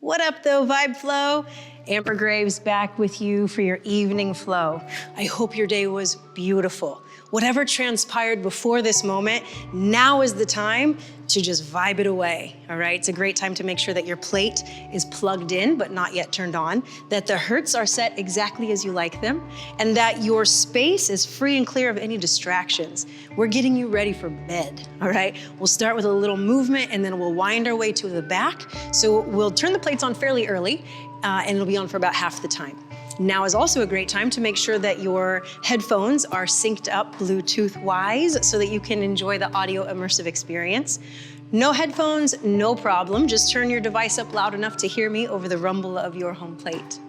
What up though, Vibe Flow? Amber Graves back with you for your evening flow. I hope your day was beautiful. Whatever transpired before this moment, now is the time to just vibe it away, all right? It's a great time to make sure that your plate is plugged in but not yet turned on, that the hertz are set exactly as you like them, and that your space is free and clear of any distractions. We're getting you ready for bed, all right? We'll start with a little movement and then we'll wind our way to the back. So we'll turn the plates on fairly early and it'll be on for about half the time. Now is also a great time to make sure that your headphones are synced up Bluetooth-wise so that you can enjoy the audio immersive experience. No headphones, no problem. Just turn your device up loud enough to hear me over the rumble of your home plate.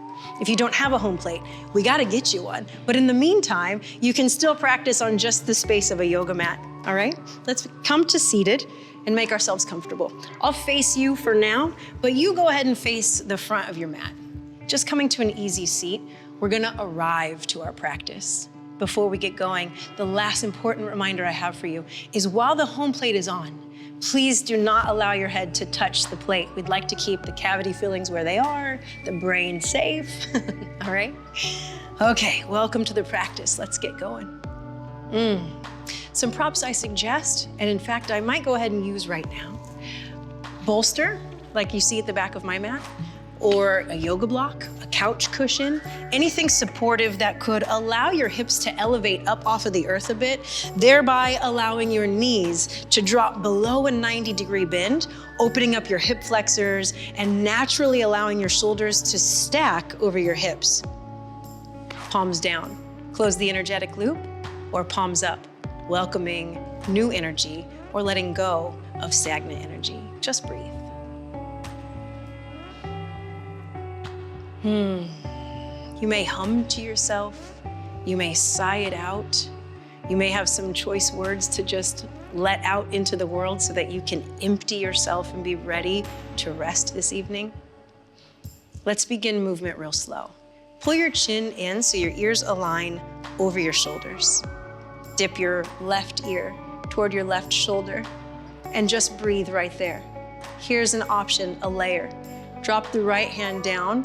If you don't have a home plate, we gotta get you one. But in the meantime, you can still practice on just the space of a yoga mat, all right? Let's come to seated and make ourselves comfortable. I'll face you for now, but you go ahead and face the front of your mat. Just coming to an easy seat, we're gonna arrive to our practice. Before we get going, the last important reminder I have for you is while the home plate is on, please do not allow your head to touch the plate. We'd like to keep the cavity fillings where they are, the brain safe, all right? Okay, welcome to the practice. Let's get going. Some props I suggest, and in fact, I might go ahead and use right now. Bolster, like you see at the back of my mat, or a yoga block, a couch cushion, anything supportive that could allow your hips to elevate up off of the earth a bit, thereby allowing your knees to drop below a 90-degree bend, opening up your hip flexors and naturally allowing your shoulders to stack over your hips. Palms down, close the energetic loop, or palms up, welcoming new energy or letting go of stagnant energy. Just breathe. You may hum to yourself, you may sigh it out, you may have some choice words to just let out into the world so that you can empty yourself and be ready to rest this evening. Let's begin movement real slow. Pull your chin in so your ears align over your shoulders. Dip your left ear toward your left shoulder and just breathe right there. Here's an option, a layer. Drop the right hand down.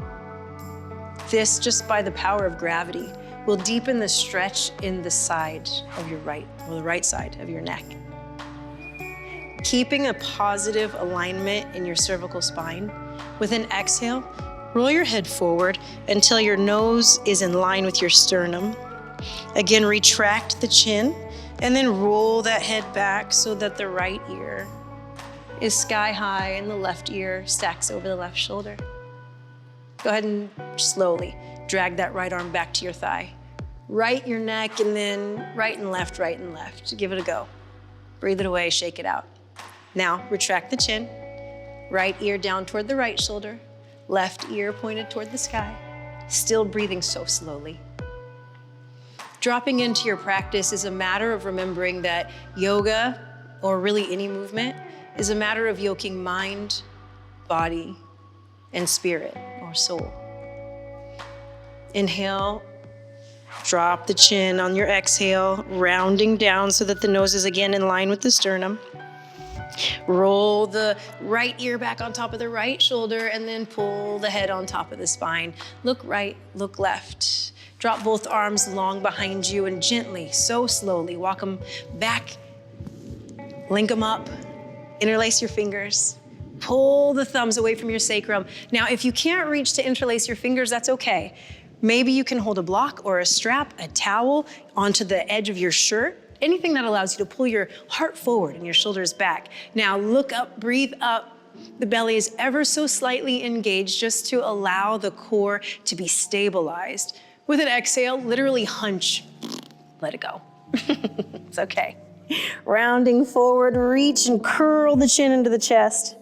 This, just by the power of gravity, will deepen the stretch in the side of your right, or the right side of your neck. Keeping a positive alignment in your cervical spine, with an exhale, roll your head forward until your nose is in line with your sternum. Again, retract the chin, and then roll that head back so that the right ear is sky high and the left ear stacks over the left shoulder. Go ahead and slowly drag that right arm back to your thigh. Right your neck and then right and left, right and left. Give it a go. Breathe it away, shake it out. Now, retract the chin. Right ear down toward the right shoulder. Left ear pointed toward the sky. Still breathing so slowly. Dropping into your practice is a matter of remembering that yoga, or really any movement, is a matter of yoking mind, body, and spirit, or soul. Inhale, drop the chin on your exhale, rounding down so that the nose is again in line with the sternum. Roll the right ear back on top of the right shoulder and then pull the head on top of the spine. Look right, look left. Drop both arms long behind you and gently, so slowly, walk them back, link them up, interlace your fingers. Pull the thumbs away from your sacrum. Now, if you can't reach to interlace your fingers, that's okay. Maybe you can hold a block or a strap, a towel onto the edge of your shirt, anything that allows you to pull your heart forward and your shoulders back. Now, look up, breathe up. The belly is ever so slightly engaged just to allow the core to be stabilized. With an exhale, literally hunch, let it go. It's okay. Rounding forward, reach and curl the chin into the chest.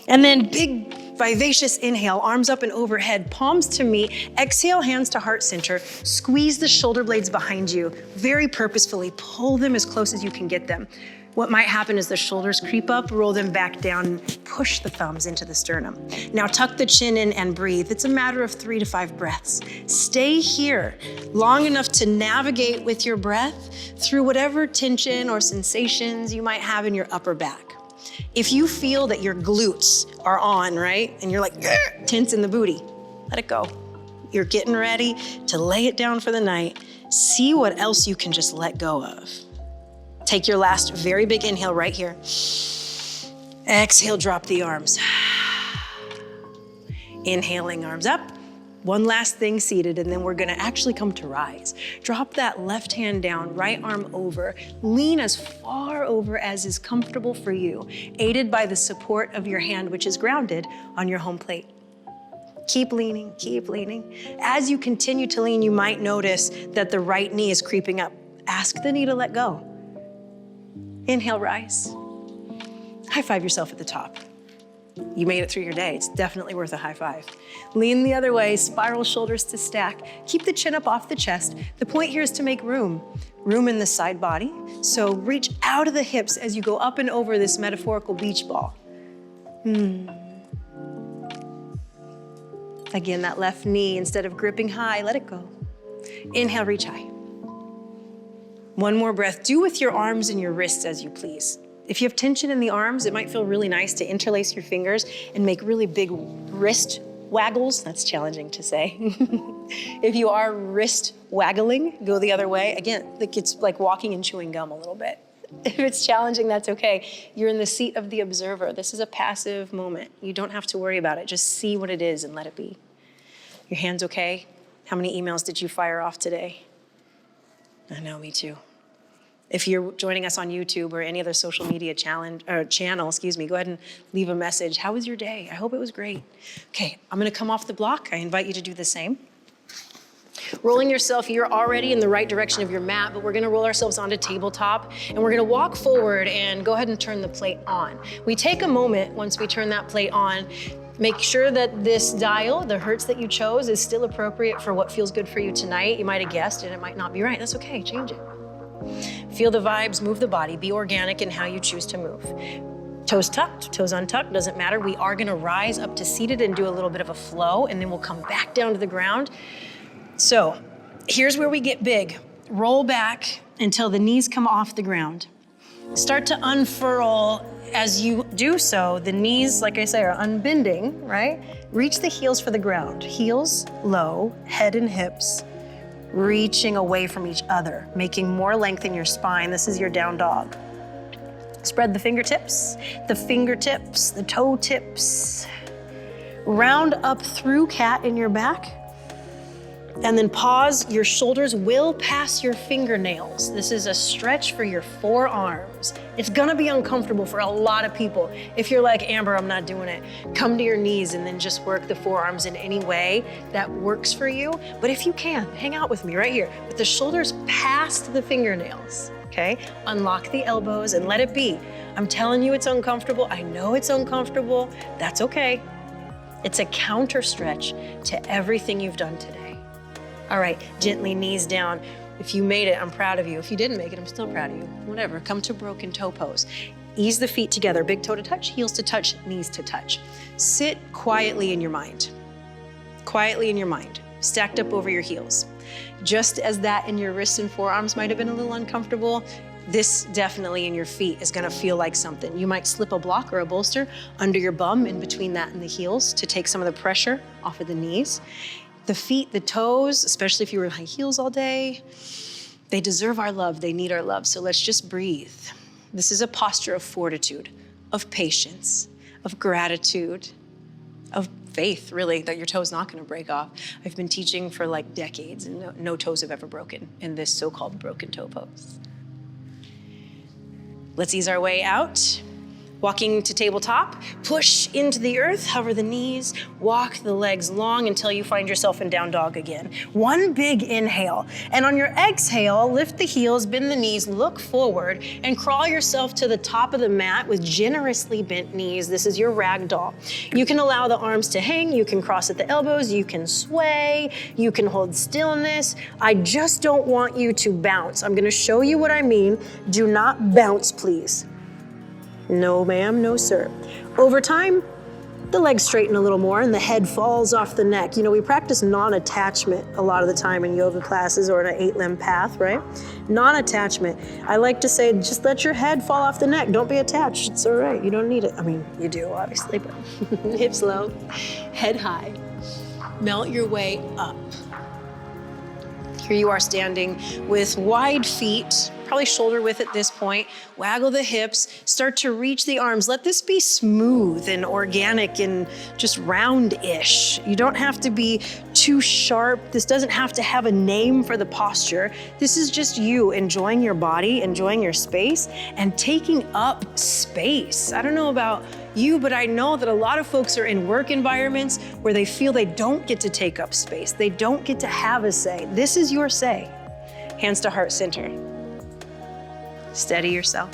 And then big, vivacious inhale, arms up and overhead, palms to meet. Exhale, hands to heart center. Squeeze the shoulder blades behind you. Very purposefully, pull them as close as you can get them. What might happen is the shoulders creep up, roll them back down, push the thumbs into the sternum. Now tuck the chin in and breathe. It's a matter of 3 to 5 breaths. Stay here long enough to navigate with your breath through whatever tension or sensations you might have in your upper back. If you feel that your glutes are on, right? And you're like, tense in the booty, let it go. You're getting ready to lay it down for the night. See what else you can just let go of. Take your last very big inhale right here. Exhale, drop the arms. Inhaling, arms up. One last thing seated, and then we're gonna actually come to rise. Drop that left hand down, right arm over. Lean as far over as is comfortable for you, aided by the support of your hand, which is grounded on your home plate. Keep leaning, keep leaning. As you continue to lean, you might notice that the right knee is creeping up. Ask the knee to let go. Inhale, rise. High five yourself at the top. You made it through your day. It's definitely worth a high five. Lean the other way, spiral shoulders to stack. Keep the chin up off the chest. The point here is to make room in the side body. So reach out of the hips as you go up and over this metaphorical beach ball. Again, that left knee, instead of gripping high, let it go. Inhale, reach high. One more breath. Do with your arms and your wrists as you please. If you have tension in the arms, it might feel really nice to interlace your fingers and make really big wrist waggles. That's challenging to say. If you are wrist waggling, go the other way. Again, it's like walking and chewing gum a little bit. If it's challenging, that's okay. You're in the seat of the observer. This is a passive moment. You don't have to worry about it. Just see what it is and let it be. Your hands okay? How many emails did you fire off today? I know, me too. If you're joining us on YouTube or any other social media channel, go ahead and leave a message. How was your day? I hope it was great. Okay, I'm gonna come off the block. I invite you to do the same. Rolling yourself, you're already in the right direction of your mat, but we're gonna roll ourselves onto tabletop, and we're gonna walk forward and go ahead and turn the plate on. We take a moment once we turn that plate on, make sure that this dial, the hertz that you chose, is still appropriate for what feels good for you tonight. You might have guessed, and it might not be right. That's okay, change it. Feel the vibes, move the body, be organic in how you choose to move. Toes tucked, toes untucked, doesn't matter. We are gonna rise up to seated and do a little bit of a flow, and then we'll come back down to the ground. So here's where we get big. Roll back until the knees come off the ground. Start to unfurl. As you do so, the knees, like I say, are unbending, right? Reach the heels for the ground. Heels low, head and hips, reaching away from each other, making more length in your spine. This is your down dog. Spread the fingertips, the toe tips. Round up through cat in your back. And then pause. Your shoulders will pass your fingernails. This is a stretch for your forearms. It's gonna be uncomfortable for a lot of people. If you're like, Amber, I'm not doing it, come to your knees and then just work the forearms in any way that works for you. But if you can, hang out with me right here. With the shoulders past the fingernails, okay? Unlock the elbows and let it be. I'm telling you it's uncomfortable. I know it's uncomfortable. That's okay. It's a counter stretch to everything you've done today. All right, gently knees down. If you made it, I'm proud of you. If you didn't make it, I'm still proud of you. Whatever, come to broken toe pose. Ease the feet together, big toe to touch, heels to touch, knees to touch. Sit quietly in your mind. Quietly in your mind, stacked up over your heels. Just as that in your wrists and forearms might have been a little uncomfortable, this definitely in your feet is gonna feel like something. You might slip a block or a bolster under your bum in between that and the heels to take some of the pressure off of the knees. The feet, the toes, especially if you were in high heels all day, they deserve our love, they need our love. So let's just breathe. This is a posture of fortitude, of patience, of gratitude, of faith, really, that your toe's not gonna break off. I've been teaching for like decades and no toes have ever broken in this so-called broken toe pose. Let's ease our way out. Walking to tabletop, push into the earth, hover the knees, walk the legs long until you find yourself in down dog again. One big inhale, and on your exhale, lift the heels, bend the knees, look forward, and crawl yourself to the top of the mat with generously bent knees. This is your rag doll. You can allow the arms to hang, you can cross at the elbows, you can sway, you can hold stillness. I just don't want you to bounce. I'm gonna show you what I mean. Do not bounce, please. No ma'am, no sir. Over time, the legs straighten a little more and the head falls off the neck. You know, we practice non-attachment a lot of the time in yoga classes or in an 8-limb path, right? Non-attachment. I like to say, just let your head fall off the neck. Don't be attached. It's all right. You don't need it. I mean, you do, obviously, but hips low, head high. Melt your way up. Here you are standing with wide feet, probably shoulder width at this point. Waggle the hips, start to reach the arms. Let this be smooth and organic and just round-ish. You don't have to be too sharp. This doesn't have to have a name for the posture. This is just you enjoying your body, enjoying your space, and taking up space. I don't know about you, but I know that a lot of folks are in work environments where they feel they don't get to take up space. They don't get to have a say. This is your say. Hands to heart center. Steady yourself.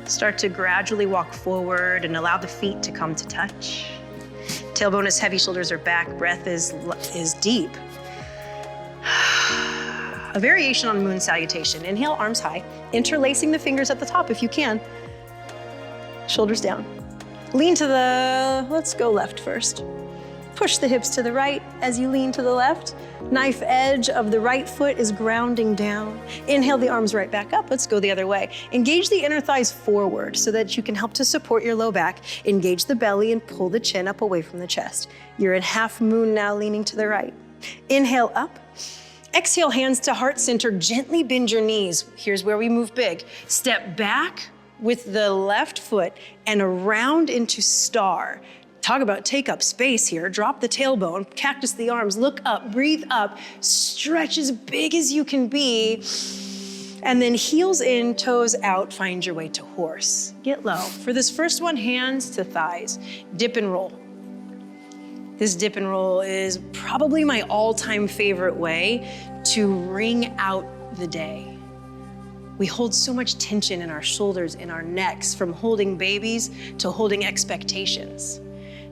Start to gradually walk forward and allow the feet to come to touch. Tailbone is heavy, shoulders are back, breath is deep. A variation on moon salutation. Inhale, arms high, interlacing the fingers at the top if you can. Shoulders down. Lean to the, let's go left first. Push the hips to the right as you lean to the left. Knife edge of the right foot is grounding down. Inhale the arms right back up. Let's go the other way. Engage the inner thighs forward so that you can help to support your low back. Engage the belly and pull the chin up away from the chest. You're in half moon now, leaning to the right. Inhale up. Exhale, hands to heart center. Gently bend your knees. Here's where we move big. Step back with the left foot and around into star. Talk about take up space here. Drop the tailbone, cactus the arms, look up, breathe up, stretch as big as you can be, and then heels in, toes out, find your way to horse. Get low. For this first one, hands to thighs. Dip and roll. This dip and roll is probably my all-time favorite way to wring out the day. We hold so much tension in our shoulders, in our necks, from holding babies to holding expectations.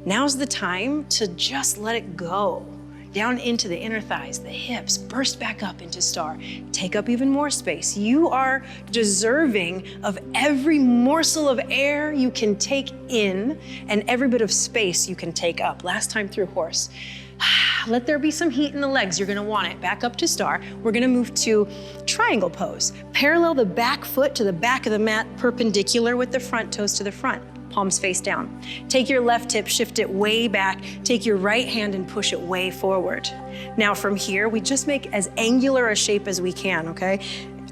Now's the time to just let it go. Down into the inner thighs, the hips, burst back up into star. Take up even more space. You are deserving of every morsel of air you can take in and every bit of space you can take up. Last time through horse. Let there be some heat in the legs. You're gonna want it. Back up to star. We're gonna move to triangle pose. Parallel the back foot to the back of the mat, perpendicular with the front toes to the front. Palms face down. Take your left hip, shift it way back. Take your right hand and push it way forward. Now from here, we just make as angular a shape as we can, okay?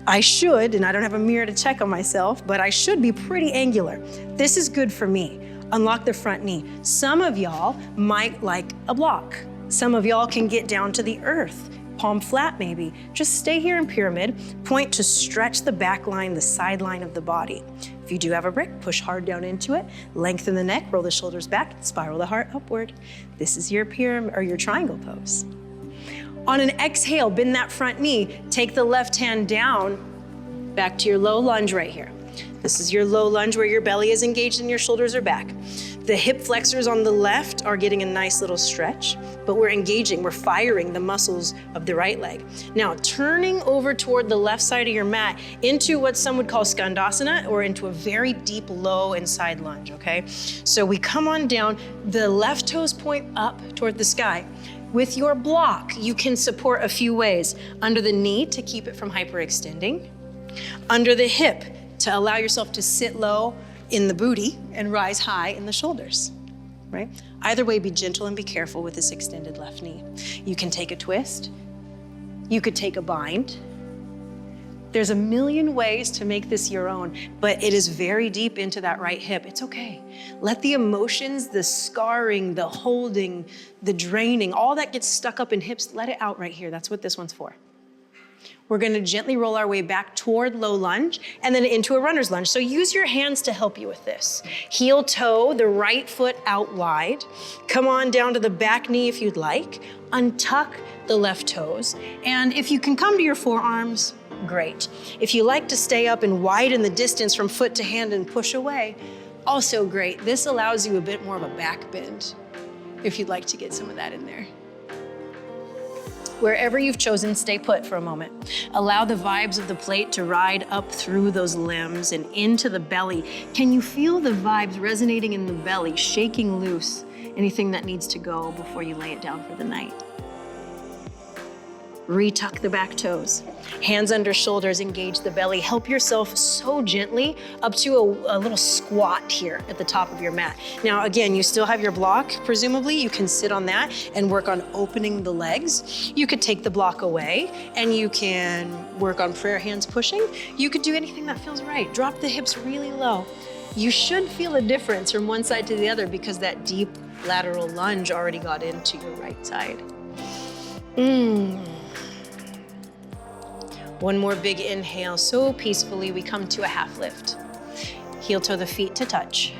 I should, and I don't have a mirror to check on myself, but I should be pretty angular. This is good for me. Unlock the front knee. Some of y'all might like a block. Some of y'all can get down to the earth, palm flat maybe. Just stay here in pyramid. Point to stretch the back line, the side line of the body. If you do have a brick, push hard down into it. Lengthen the neck, roll the shoulders back, spiral the heart upward. This is your pyramid or your triangle pose. On an exhale, bend that front knee. Take the left hand down, back to your low lunge right here. This is your low lunge where your belly is engaged and your shoulders are back. The hip flexors on the left are getting a nice little stretch, but we're engaging, we're firing the muscles of the right leg. Now, turning over toward the left side of your mat into what some would call skandasana, or into a very deep low and side lunge, okay? So we come on down, the left toes point up toward the sky. With your block, you can support a few ways. Under the knee to keep it from hyperextending. Under the hip to allow yourself to sit low in the booty and rise high in the shoulders, right? Either way, be gentle and be careful with this extended left knee. You can take a twist. You could take a bind. There's a million ways to make this your own, but it is very deep into that right hip. It's okay. Let the emotions, the scarring, the holding, the draining, all that gets stuck up in hips, let it out right here. That's what this one's for. We're gonna gently roll our way back toward low lunge and then into a runner's lunge. So use your hands to help you with this. Heel toe, the right foot out wide. Come on down to the back knee if you'd like. Untuck the left toes. And if you can come to your forearms, great. If you like to stay up and widen the distance from foot to hand and push away, also great. This allows you a bit more of a back bend if you'd like to get some of that in there. Wherever you've chosen, stay put for a moment. Allow the vibes of the plate to ride up through those limbs and into the belly. Can you feel the vibes resonating in the belly, shaking loose anything that needs to go before you lay it down for the night? Retuck the back toes. Hands under shoulders, engage the belly. Help yourself so gently up to a little squat here at the top of your mat. Now, again, you still have your block, presumably. You can sit on that and work on opening the legs. You could take the block away and you can work on prayer hands pushing. You could do anything that feels right. Drop the hips really low. You should feel a difference from one side to the other because that deep lateral lunge already got into your right side. One more big inhale, so peacefully we come to a half lift. Heel toe the feet to touch.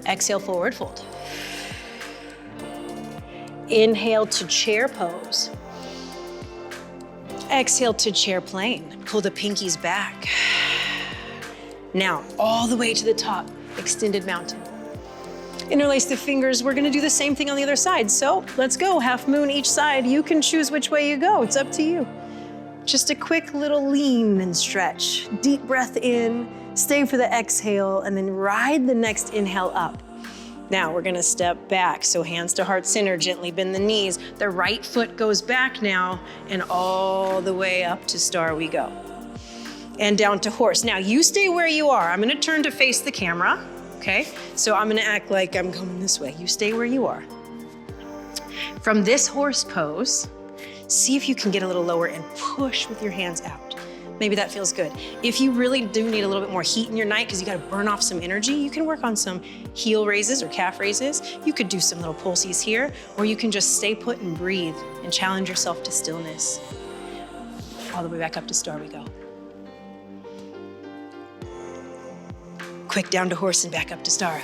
Exhale, forward fold. Inhale to chair pose. Exhale to chair plane. Pull the pinkies back. Now, all the way to the top, extended mountain. Interlace the fingers. We're gonna do the same thing on the other side. So let's go, half moon each side. You can choose which way you go, it's up to you. Just a quick little lean and stretch. Deep breath in, stay for the exhale, and then ride the next inhale up. Now we're gonna step back. So hands to heart center, gently bend the knees. The right foot goes back now, and all the way up to star we go. And down to horse. Now you stay where you are. I'm gonna turn to face the camera. Okay, so I'm gonna act like I'm going this way. You stay where you are. From this horse pose, see if you can get a little lower and push with your hands out. Maybe that feels good. If you really do need a little bit more heat in your night because you gotta burn off some energy, you can work on some heel raises or calf raises. You could do some little pulses here, or you can just stay put and breathe and challenge yourself to stillness. All the way back up to star we go. Quick down to horse and back up to star.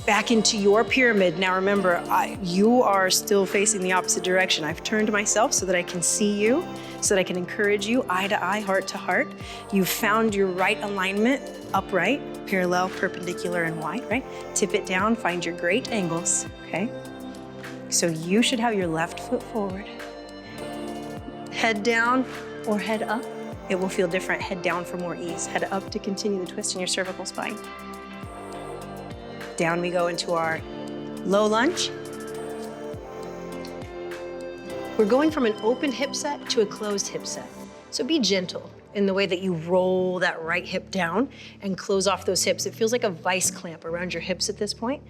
Back into your pyramid. Now remember, you are still facing the opposite direction. I've turned myself so that I can see you, so that I can encourage you eye to eye, heart to heart. You've found your right alignment, upright, parallel, perpendicular, and wide, right? Tip it down, find your great angles, okay? So you should have your left foot forward. Head down or head up. It will feel different. Head down for more ease. Head up to continue the twist in your cervical spine. Down we go into our low lunge. We're going from an open hip set to a closed hip set. So be gentle in the way that you roll that right hip down and close off those hips. It feels like a vice clamp around your hips at this point.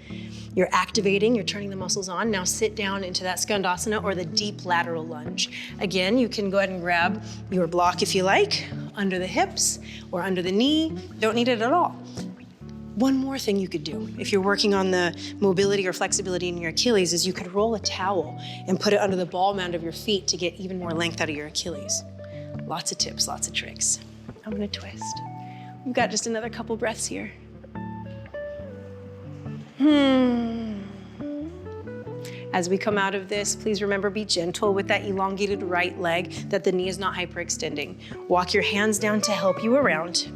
You're activating, you're turning the muscles on. Now sit down into that skandasana or the deep lateral lunge. Again, you can go ahead and grab your block if you like, under the hips or under the knee. Don't need it at all. One more thing you could do if you're working on the mobility or flexibility in your Achilles is you could roll a towel and put it under the ball mound of your feet to get even more length out of your Achilles. Lots of tips, lots of tricks. I'm gonna twist. We've got just another couple breaths here. As we come out of this, please remember, be gentle with that elongated right leg, that the knee is not hyperextending. Walk your hands down to help you around.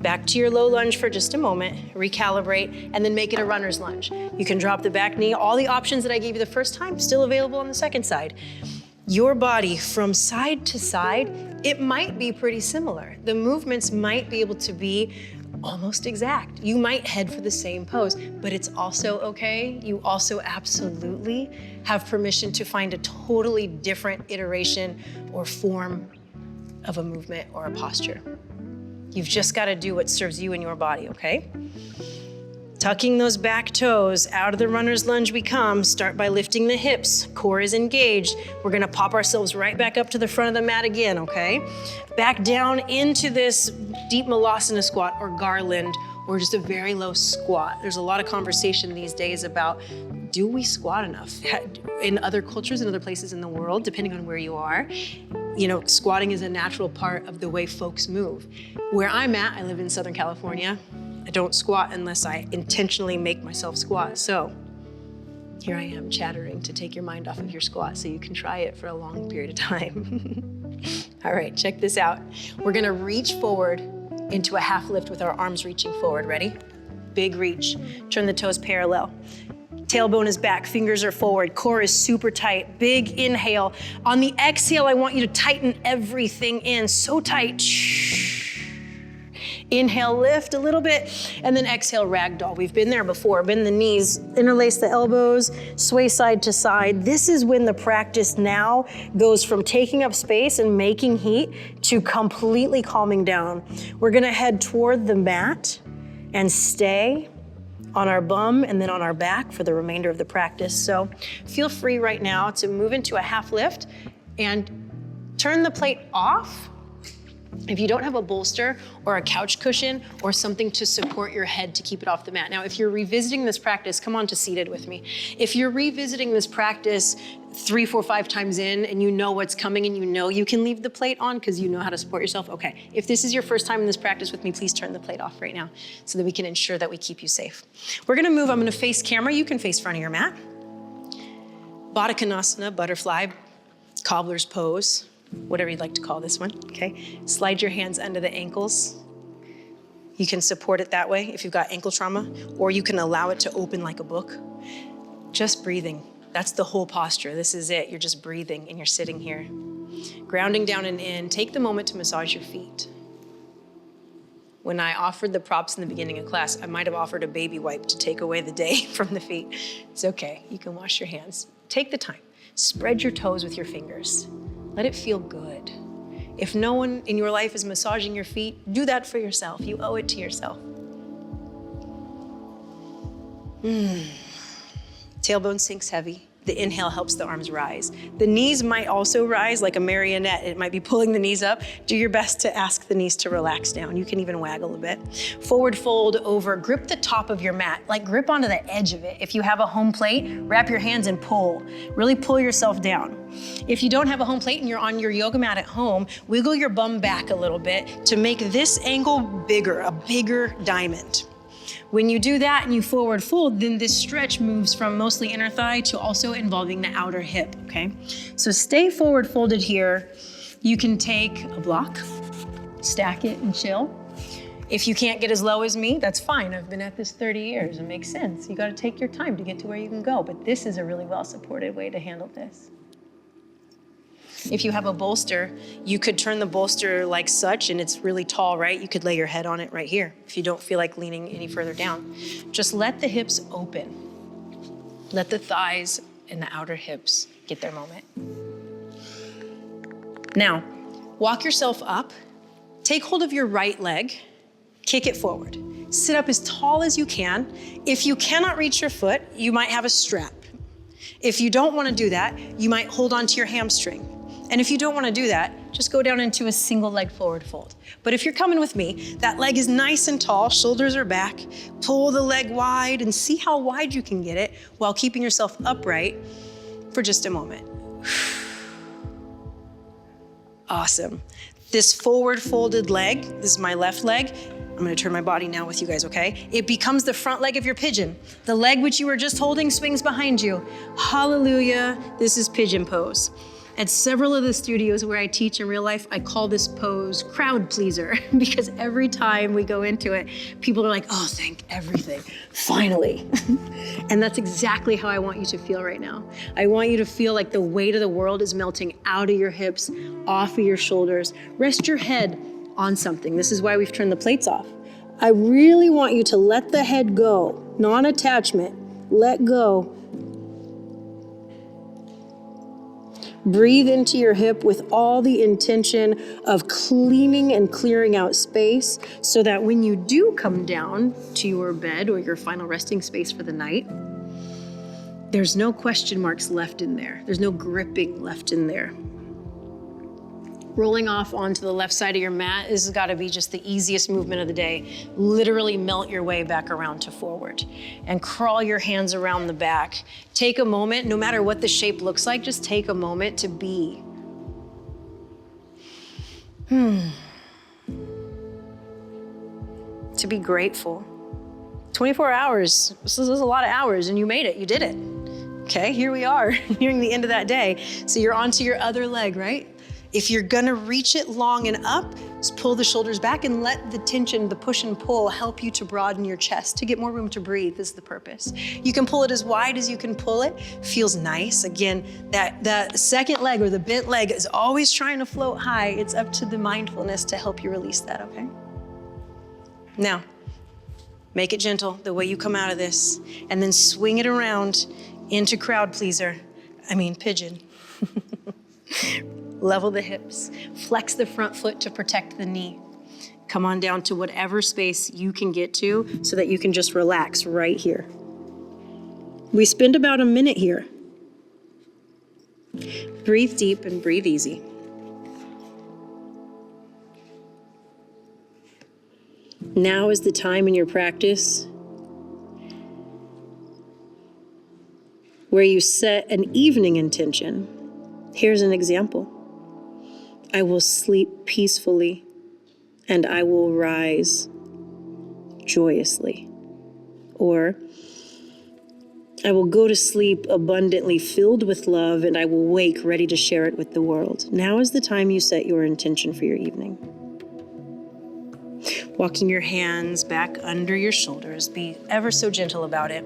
Back to your low lunge for just a moment, recalibrate, and then make it a runner's lunge. You can drop the back knee. All the options that I gave you the first time, still available on the second side. Your body from side to side, it might be pretty similar. The movements might be able to be almost exact. You might head for the same pose, but it's also okay. You also absolutely have permission to find a totally different iteration or form of a movement or a posture. You've just got to do what serves you and your body, okay? Tucking those back toes, out of the runner's lunge we come. Start by lifting the hips, core is engaged. We're gonna pop ourselves right back up to the front of the mat again, okay? Back down into this deep malasana squat or garland, or just a very low squat. There's a lot of conversation these days about, do we squat enough? In other cultures and other places in the world, depending on where you are, you know, squatting is a natural part of the way folks move. Where I'm at, I live in Southern California. I don't squat unless I intentionally make myself squat. So here I am chattering to take your mind off of your squat so you can try it for a long period of time. All right, check this out. We're gonna reach forward into a half lift with our arms reaching forward. Ready? Big reach. Turn the toes parallel. Tailbone is back, fingers are forward, core is super tight. Big inhale. On the exhale, I want you to tighten everything in, so tight. Inhale, lift a little bit, and then exhale, ragdoll. We've been there before. Bend the knees, interlace the elbows, sway side to side. This is when the practice now goes from taking up space and making heat to completely calming down. We're gonna head toward the mat and stay on our bum and then on our back for the remainder of the practice. So feel free right now to move into a half lift and turn the plate off. If you don't have a bolster or a couch cushion or something to support your head to keep it off the mat. Now, if you're revisiting this practice, come on to seated with me. If you're revisiting this practice 3, 4, 5 times in and you know what's coming and you know you can leave the plate on because you know how to support yourself, okay. If this is your first time in this practice with me, please turn the plate off right now so that we can ensure that we keep you safe. We're gonna move, I'm gonna face camera. You can face front of your mat. Baddha Konasana, butterfly, cobbler's pose, whatever you'd like to call this one, okay? Slide your hands under the ankles. You can support it that way if you've got ankle trauma, or you can allow it to open like a book. Just breathing. That's the whole posture. This is it. You're just breathing and you're sitting here. Grounding down and in. Take the moment to massage your feet. When I offered the props in the beginning of class, I might have offered a baby wipe to take away the day from the feet. It's okay. You can wash your hands. Take the time. Spread your toes with your fingers. Let it feel good. If no one in your life is massaging your feet, do that for yourself. You owe it to yourself. Tailbone sinks heavy. The inhale helps the arms rise. The knees might also rise like a marionette. It might be pulling the knees up. Do your best to ask the knees to relax down. You can even waggle a bit. Forward fold over, grip the top of your mat, like grip onto the edge of it. If you have a home plate, wrap your hands and pull. Really pull yourself down. If you don't have a home plate and you're on your yoga mat at home, wiggle your bum back a little bit to make this angle bigger, a bigger diamond. When you do that and you forward fold, then this stretch moves from mostly inner thigh to also involving the outer hip, okay? So stay forward folded here. You can take a block, stack it and chill. If you can't get as low as me, that's fine. I've been at this 30 years, it makes sense. You gotta take your time to get to where you can go, but this is a really well-supported way to handle this. If you have a bolster, you could turn the bolster like such, and it's really tall, right? You could lay your head on it right here if you don't feel like leaning any further down. Just let the hips open. Let the thighs and the outer hips get their moment. Now, walk yourself up, take hold of your right leg, kick it forward. Sit up as tall as you can. If you cannot reach your foot, you might have a strap. If you don't want to do that, you might hold on to your hamstring. And if you don't want to do that, just go down into a single leg forward fold. But if you're coming with me, that leg is nice and tall, shoulders are back, pull the leg wide and see how wide you can get it while keeping yourself upright for just a moment. Awesome. This forward folded leg, this is my left leg. I'm gonna turn my body now with you guys, okay? It becomes the front leg of your pigeon. The leg which you were just holding swings behind you. Hallelujah, this is pigeon pose. At several of the studios where I teach in real life, I call this pose crowd pleaser because every time we go into it, people are like, oh, thank everything, finally. And that's exactly how I want you to feel right now. I want you to feel like the weight of the world is melting out of your hips, off of your shoulders. Rest your head on something. This is why we've turned the plates off. I really want you to let the head go, non-attachment, let go. Breathe into your hip with all the intention of cleaning and clearing out space so that when you do come down to your bed or your final resting space for the night, there's no question marks left in there. There's no gripping left in there. Rolling off onto the left side of your mat, this has got to be just the easiest movement of the day. Literally melt your way back around to forward and crawl your hands around the back. Take a moment, no matter what the shape looks like, just take a moment to be. To be grateful. 24 hours, this is a lot of hours and you made it, you did it. Okay, here we are, nearing the end of that day. So you're onto your other leg, right? If you're gonna reach it long and up, Just pull the shoulders back and let the tension, the push and pull, help you to broaden your chest, to get more room to breathe is the purpose. You can pull it as wide as you can pull it. Feels nice. Again, that second leg or the bent leg is always trying to float high. It's up to the mindfulness to help you release that, okay? Now, make it gentle the way you come out of this, and then swing it around into crowd pleaser. Pigeon. Level the hips, flex the front foot to protect the knee. Come on down to whatever space you can get to so that you can just relax right here. We spend about a minute here. Breathe deep and breathe easy. Now is the time in your practice where you set an evening intention. Here's an example. I will sleep peacefully and I will rise joyously. Or I will go to sleep abundantly filled with love and I will wake ready to share it with the world. Now is the time you set your intention for your evening. Walking your hands back under your shoulders. Be ever so gentle about it.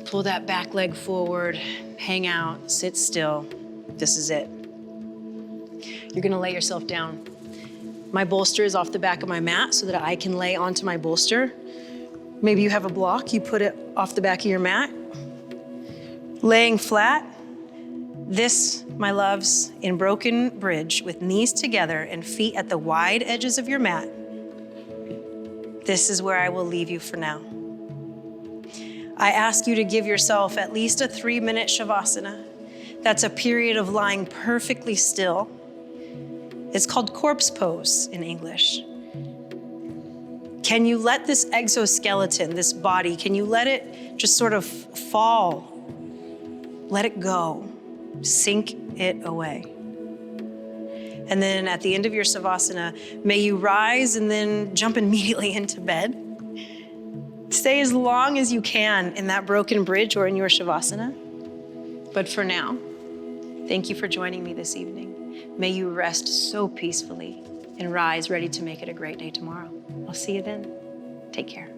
Pull that back leg forward. Hang out. Sit still. This is it. You're gonna lay yourself down. My bolster is off the back of my mat so that I can lay onto my bolster. Maybe you have a block, you put it off the back of your mat. Laying flat. This, my loves, in broken bridge with knees together and feet at the wide edges of your mat. This is where I will leave you for now. I ask you to give yourself at least a 3-minute Shavasana. That's a period of lying perfectly still. It's called corpse pose in English. Can you let this exoskeleton, this body, can you let it just sort of fall? Let it go. Sink it away. And then at the end of your Savasana, may you rise and then jump immediately into bed. Stay as long as you can in that broken bridge or in your Shavasana. But for now, thank you for joining me this evening. May you rest so peacefully and rise ready to make it a great day tomorrow. I'll see you then. Take care.